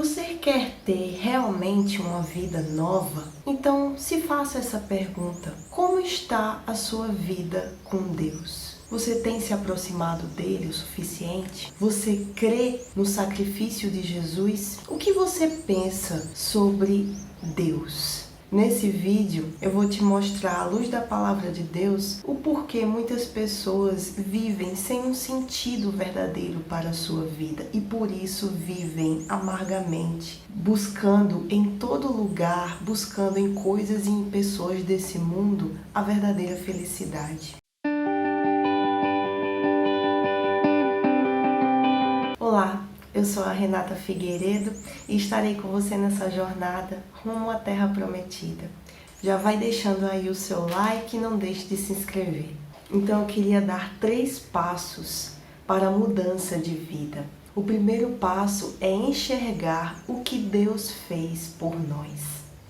Você quer ter realmente uma vida nova? Então, se faça essa pergunta: como está a sua vida com Deus? Você tem se aproximado dele o suficiente? Você crê no sacrifício de Jesus? O que você pensa sobre Deus? Nesse vídeo eu vou te mostrar, à luz da palavra de Deus, o porquê muitas pessoas vivem sem um sentido verdadeiro para a sua vida e por isso vivem amargamente, buscando em todo lugar, buscando em coisas e em pessoas desse mundo a verdadeira felicidade. Olá, eu sou a Renata Figueiredo e estarei com você nessa jornada rumo à Terra Prometida. Já vai deixando aí o seu like e não deixe de se inscrever. Então eu queria dar 3 passos para a mudança de vida. O primeiro passo é enxergar o que Deus fez por nós.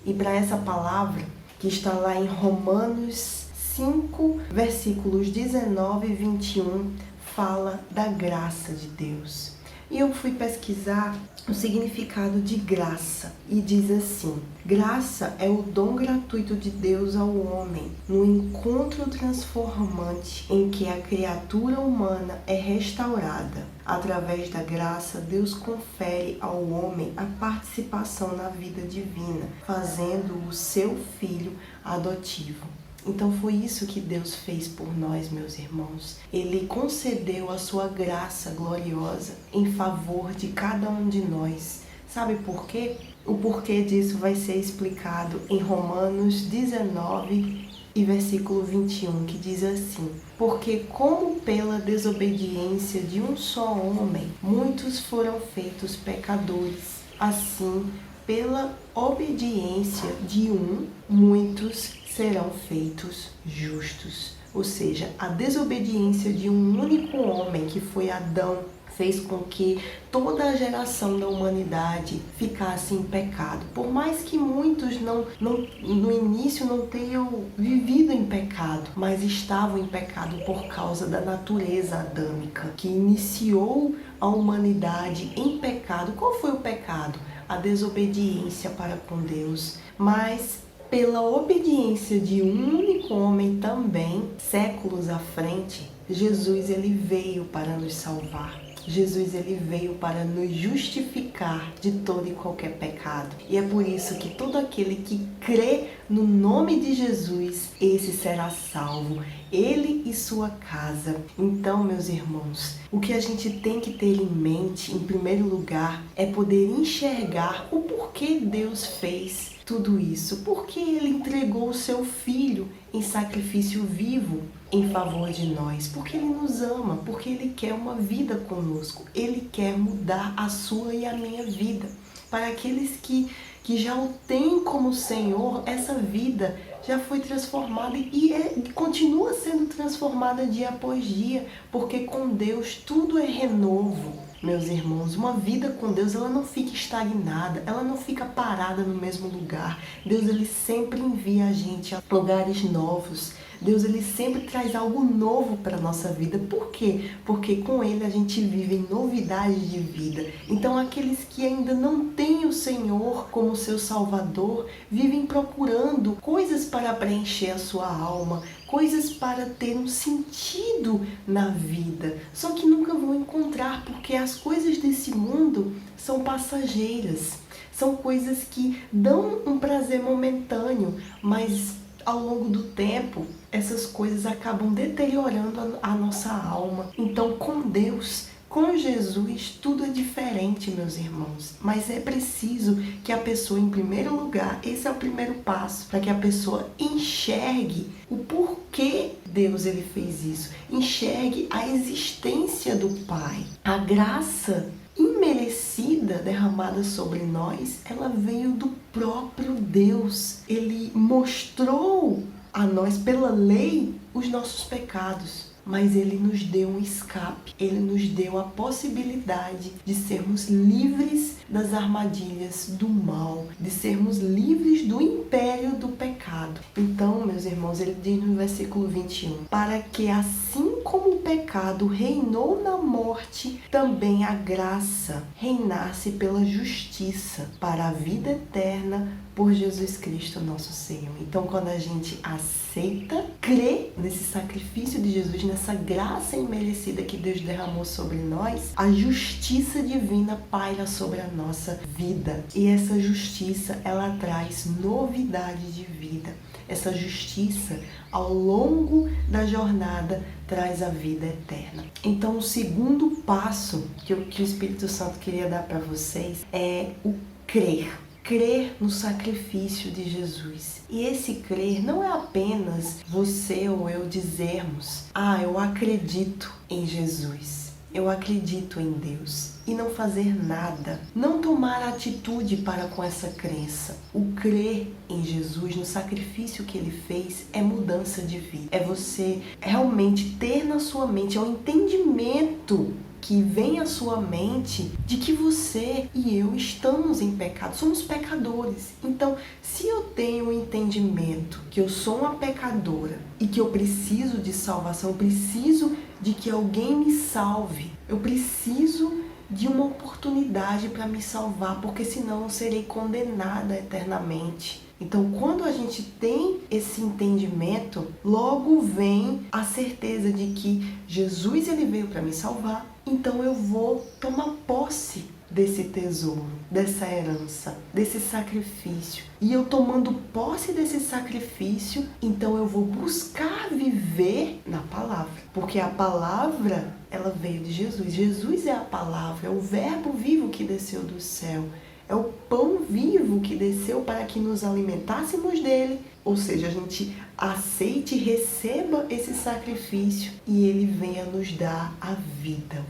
E para essa palavra, que está lá em Romanos 5, versículos 19 e 21, fala da graça de Deus. E eu fui pesquisar o significado de graça e diz assim: graça é o dom gratuito de Deus ao homem, no encontro transformante em que a criatura humana é restaurada. Através da graça, Deus confere ao homem a participação na vida divina, fazendo-o o seu filho adotivo. Então foi isso que Deus fez por nós, meus irmãos. Ele concedeu a sua graça gloriosa em favor de cada um de nós. Sabe por quê? O porquê disso vai ser explicado em Romanos 19 e versículo 21, que diz assim: porque como pela desobediência de um só homem, muitos foram feitos pecadores, assim pela obediência de um, muitos serão feitos justos. Ou seja, a desobediência de um único homem, que foi Adão, fez com que toda a geração da humanidade ficasse em pecado. Por mais que muitos no início não tenham vivido em pecado, mas estavam em pecado por causa da natureza adâmica, que iniciou a humanidade em pecado. Qual foi o pecado? A desobediência para com Deus. Mas pela obediência de um único homem também, séculos à frente, Jesus ele veio para nos salvar. Jesus ele veio para nos justificar de todo e qualquer pecado. E é por isso que todo aquele que crê no nome de Jesus, esse será salvo, ele e sua casa. Então, meus irmãos, o que a gente tem que ter em mente, em primeiro lugar, é poder enxergar o porquê Deus fez tudo isso. Porque ele entregou o seu filho em sacrifício vivo em favor de nós, porque ele nos ama, porque ele quer uma vida conosco, ele quer mudar a sua e a minha vida. Para aqueles que já o têm como Senhor, essa vida já foi transformada e continua sendo transformada dia após dia, porque com Deus tudo é renovo. Meus irmãos, uma vida com Deus, ela não fica estagnada, ela não fica parada no mesmo lugar. Deus, ele sempre envia a gente a lugares novos. Deus, ele sempre traz algo novo para a nossa vida. Por quê? Porque com ele a gente vive em novidade de vida. Então, aqueles que ainda não têm o Senhor como seu Salvador, vivem procurando coisas para preencher a sua alma, coisas para ter um sentido na vida. Só que nunca vão encontrar, porque as coisas desse mundo são passageiras. São coisas que dão um prazer momentâneo, mas ao longo do tempo, essas coisas acabam deteriorando a nossa alma. Então, com Deus, com Jesus, tudo é diferente, meus irmãos. Mas é preciso que a pessoa, em primeiro lugar, esse é o primeiro passo, para que a pessoa enxergue o porquê Deus ele fez isso. Enxergue a existência do Pai. A graça imerecida derramada sobre nós, ela veio do próprio Deus. Ele mostrou a nós, pela lei, os nossos pecados. Mas ele nos deu um escape, ele nos deu a possibilidade de sermos livres das armadilhas do mal, de sermos livres do império do pecado. Então, meus irmãos, ele diz no versículo 21, para que assim como o pecado reinou na morte, também a graça reinasse pela justiça para a vida eterna por Jesus Cristo, nosso Senhor. Então, quando a gente aceita, crê nesse sacrifício de Jesus, nessa graça imerecida que Deus derramou sobre nós, a justiça divina paira sobre a nossa vida. E essa justiça, ela traz novidade de vida. Essa justiça, ao longo da jornada, traz a vida eterna. Então, o segundo passo que o Espírito Santo queria dar para vocês é o crer. Crer no sacrifício de Jesus. E esse crer não é apenas você ou eu dizermos: eu acredito em Jesus, eu acredito em Deus, e não fazer nada, não tomar atitude para com essa crença. O crer em Jesus, no sacrifício que Ele fez, é mudança de vida. É você realmente ter na sua mente, é o entendimento que vem à sua mente de que você e eu estamos em pecado, somos pecadores. Então, se eu tenho o entendimento que eu sou uma pecadora e que eu preciso de salvação, eu preciso de que alguém me salve, eu preciso de uma oportunidade para me salvar, porque senão eu serei condenada eternamente. Então, quando a gente tem esse entendimento, logo vem a certeza de que Jesus, ele veio para me salvar. Então eu vou tomar posse desse tesouro, dessa herança, desse sacrifício. E eu tomando posse desse sacrifício, então eu vou buscar viver na palavra. Porque a palavra, ela veio de Jesus. Jesus é a palavra, é o verbo vivo que desceu do céu. É o pão vivo que desceu para que nos alimentássemos dele. Ou seja, a gente aceite e receba esse sacrifício e ele venha nos dar a vida,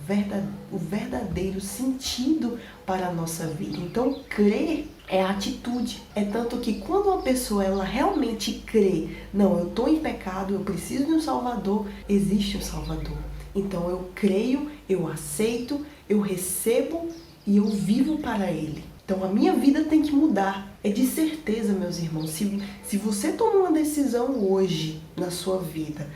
o verdadeiro sentido para a nossa vida. Então, crer é atitude. É tanto que quando uma pessoa ela realmente crê, não, eu estou em pecado, eu preciso de um Salvador, existe um Salvador. Então, eu creio, eu aceito, eu recebo e eu vivo para ele. Então, a minha vida tem que mudar. É de certeza, meus irmãos, se você tomou uma decisão hoje na sua vida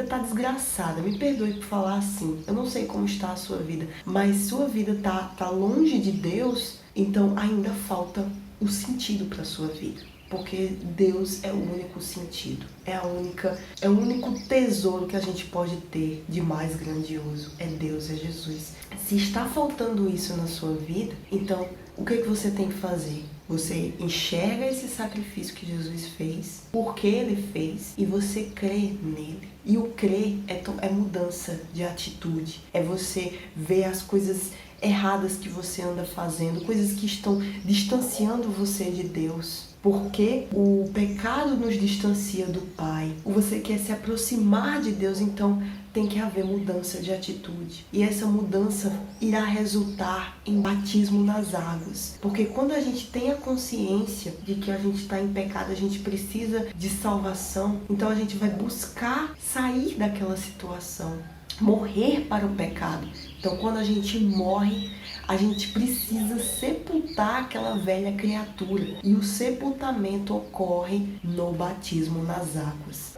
está desgraçada, me perdoe por falar assim, eu não sei como está a sua vida, mas sua vida tá longe de Deus, então ainda falta o sentido para a sua vida. Porque Deus é o único sentido, é o único tesouro que a gente pode ter de mais grandioso. É Deus, é Jesus. Se está faltando isso na sua vida, então o que você tem que fazer? Você enxerga esse sacrifício que Jesus fez, por que ele fez, e você crê nele. E o crer é mudança de atitude, é você ver as coisas erradas que você anda fazendo, coisas que estão distanciando você de Deus. Porque o pecado nos distancia do Pai. Você quer se aproximar de Deus, então tem que haver mudança de atitude. E essa mudança irá resultar em batismo nas águas. Porque quando a gente tem a consciência de que a gente está em pecado, a gente precisa de salvação, então a gente vai buscar sair daquela situação, morrer para o pecado. Então, quando a gente morre, a gente precisa sepultar aquela velha criatura. E o sepultamento ocorre no batismo nas águas.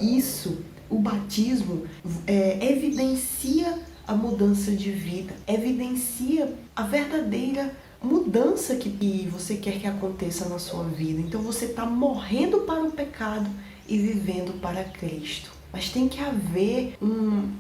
O batismo evidencia a mudança de vida, evidencia a verdadeira mudança que você quer que aconteça na sua vida. Então, você está morrendo para o pecado e vivendo para Cristo. Mas tem que haver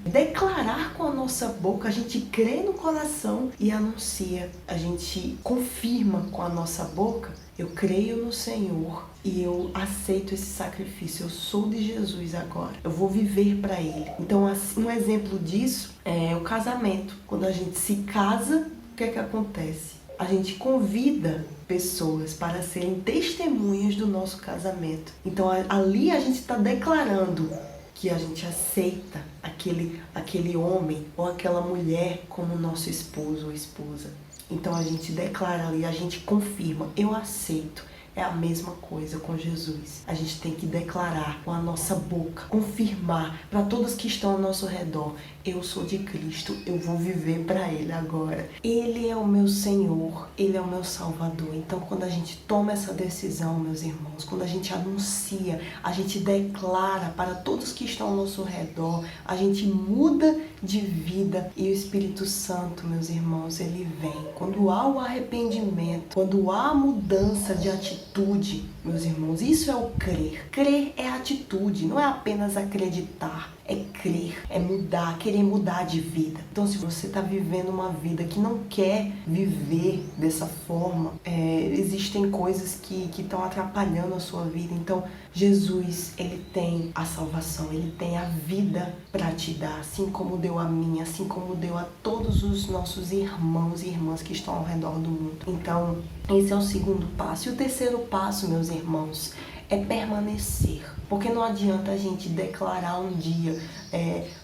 declarar com a nossa boca, a gente crê no coração e anuncia, a gente confirma com a nossa boca, eu creio no Senhor e eu aceito esse sacrifício, eu sou de Jesus agora, eu vou viver para Ele. Então, um exemplo disso é o casamento. Quando a gente se casa, o que é que acontece? A gente convida pessoas para serem testemunhas do nosso casamento. Então, ali a gente está declarando que a gente aceita aquele homem ou aquela mulher como nosso esposo ou esposa. Então a gente declara ali, a gente confirma, eu aceito. É a mesma coisa com Jesus. A gente tem que declarar com a nossa boca, confirmar para todos que estão ao nosso redor, eu sou de Cristo, eu vou viver para Ele agora. Ele é o meu Senhor, Ele é o meu Salvador. Então, quando a gente toma essa decisão, meus irmãos, quando a gente anuncia, a gente declara para todos que estão ao nosso redor, a gente muda de vida e o Espírito Santo, meus irmãos, Ele vem. Quando há o arrependimento, quando há a mudança de atitude, meus irmãos, isso é o crer. Crer é atitude, não é apenas acreditar. É crer, é mudar, querer mudar de vida. Então, se você está vivendo uma vida que não quer viver dessa forma, existem coisas que estão atrapalhando a sua vida. Então, Jesus, Ele tem a salvação, Ele tem a vida para te dar, assim como deu a mim, assim como deu a todos os nossos irmãos e irmãs que estão ao redor do mundo. Então, esse é o segundo passo. E o terceiro passo, meus irmãos, é permanecer. Porque não adianta a gente declarar um dia,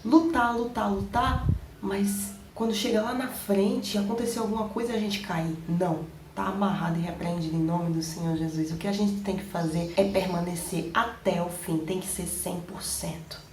lutar, mas quando chega lá na frente, acontecer alguma coisa a gente cair. Não, tá amarrado e repreendido em nome do Senhor Jesus. O que a gente tem que fazer é permanecer até o fim, tem que ser 100%.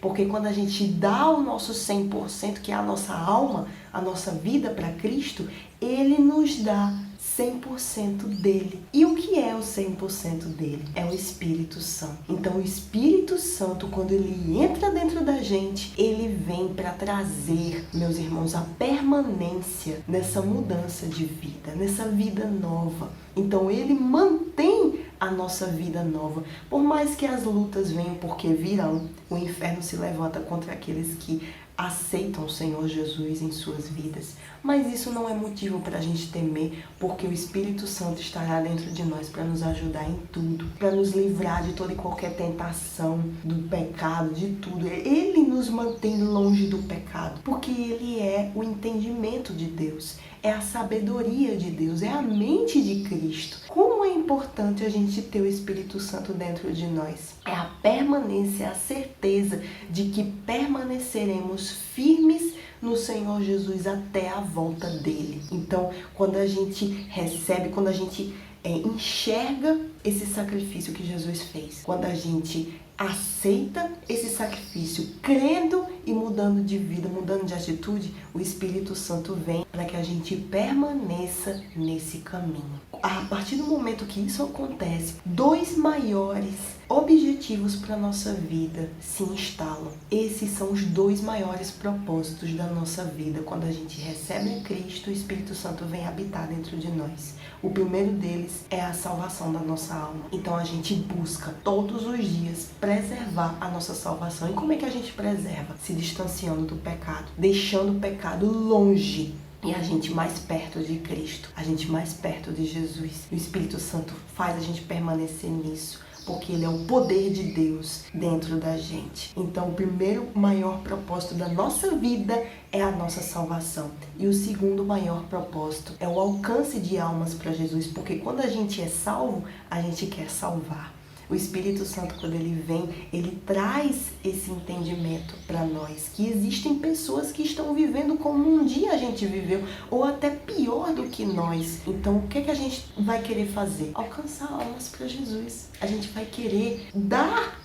Porque quando a gente dá o nosso 100%, que é a nossa alma, a nossa vida para Cristo, Ele nos dá 100% dele. E o que é o 100% dele? É o Espírito Santo. Então, o Espírito Santo, quando ele entra dentro da gente, ele vem para trazer, meus irmãos, a permanência nessa mudança de vida, nessa vida nova. Então, ele mantém a nossa vida nova. Por mais que as lutas venham, porque virão, o inferno se levanta contra aqueles que aceitam o Senhor Jesus em suas vidas. Mas isso não é motivo para a gente temer, porque o Espírito Santo estará dentro de nós para nos ajudar em tudo, para nos livrar de toda e qualquer tentação, do pecado, de tudo. Ele nos mantém longe do pecado, porque Ele é o entendimento de Deus, é a sabedoria de Deus, é a mente de Cristo. Como é importante a gente ter o Espírito Santo dentro de nós? É a permanência, a certeza de que permaneceremos firmes no Senhor Jesus até a volta dele. Então, quando a gente recebe, quando a gente enxerga esse sacrifício que Jesus fez, quando a gente aceita esse sacrifício, crendo e mudando de vida, mudando de atitude, o Espírito Santo vem para que a gente permaneça nesse caminho. A partir do momento que isso acontece, dois maiores objetivos para a nossa vida se instalam. Esses são os dois maiores propósitos da nossa vida. Quando a gente recebe a Cristo, o Espírito Santo vem habitar dentro de nós. O primeiro deles é a salvação da nossa alma. Então a gente busca todos os dias preservar a nossa salvação. E como é que a gente preserva? Se distanciando do pecado, deixando o pecado longe. E a gente mais perto de Cristo, a gente mais perto de Jesus. O Espírito Santo faz a gente permanecer nisso, porque Ele é o poder de Deus dentro da gente. Então, o primeiro maior propósito da nossa vida é a nossa salvação. E o segundo maior propósito é o alcance de almas para Jesus, porque quando a gente é salvo, a gente quer salvar. O Espírito Santo, quando ele vem, ele traz esse entendimento para nós, que existem pessoas que estão vivendo como um dia a gente viveu, ou até pior do que nós. Então, o que a gente vai querer fazer? Alcançar almas para Jesus. A gente vai querer dar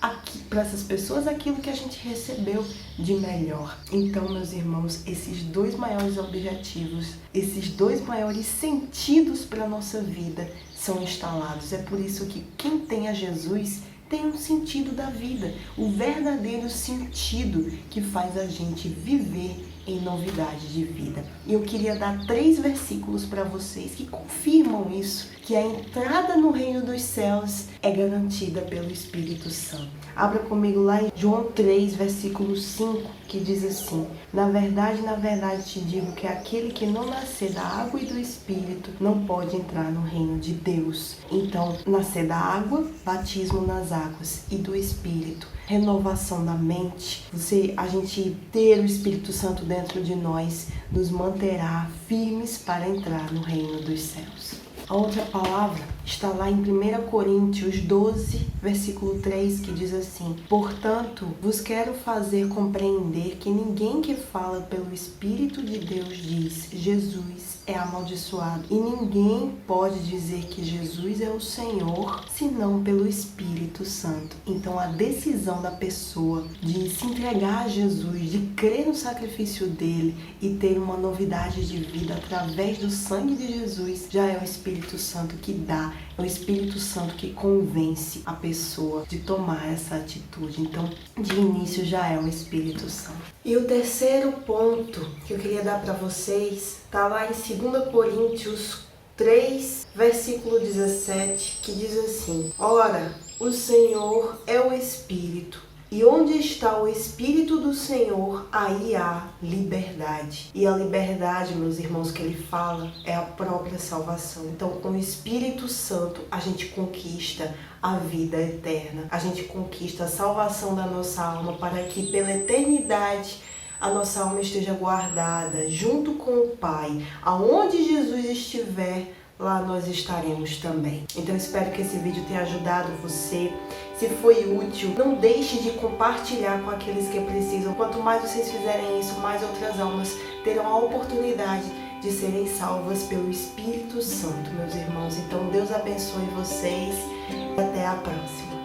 para essas pessoas aquilo que a gente recebeu de melhor. Então, meus irmãos, esses dois maiores objetivos, esses dois maiores sentidos para a nossa vida são instalados. É por isso que quem tem a Jesus tem um sentido da vida, o verdadeiro sentido que faz a gente viver em novidade de vida. E eu queria dar 3 versículos para vocês que confirmam isso, que a entrada no reino dos céus é garantida pelo Espírito Santo. Abra comigo lá em João 3, versículo 5, que diz assim: na verdade, te digo que aquele que não nascer da água e do Espírito não pode entrar no reino de Deus. Então, nascer da água, batismo nas águas, e do Espírito, renovação da mente. A gente ter o Espírito Santo dentro de nós nos manterá firmes para entrar no reino dos céus. A outra palavra está lá em 1 Coríntios 12, versículo 3, que diz assim: portanto, vos quero fazer compreender que ninguém que fala pelo Espírito de Deus diz Jesus é amaldiçoado, e ninguém pode dizer que Jesus é o Senhor senão pelo Espírito Santo. Então a decisão da pessoa de se entregar a Jesus, de crer no sacrifício dele e ter uma novidade de vida através do sangue de Jesus, já é o Espírito Santo que dá, é o Espírito Santo que convence a pessoa de tomar essa atitude. Então, de início já é o Espírito Santo. E o terceiro ponto que eu queria dar para vocês está lá em 2 Coríntios 3, versículo 17, que diz assim: ora, o Senhor é o Espírito, e onde está o Espírito do Senhor, aí há liberdade. E a liberdade, meus irmãos, que ele fala é a própria salvação. Então, com o Espírito Santo, a gente conquista a vida eterna. A gente conquista a salvação da nossa alma para que pela eternidade a nossa alma esteja guardada junto com o Pai. Aonde Jesus estiver, lá nós estaremos também. Então espero que esse vídeo tenha ajudado você. Se foi útil, não deixe de compartilhar com aqueles que precisam. Quanto mais vocês fizerem isso, mais outras almas terão a oportunidade de serem salvas pelo Espírito Santo, meus irmãos. Então Deus abençoe vocês e até a próxima.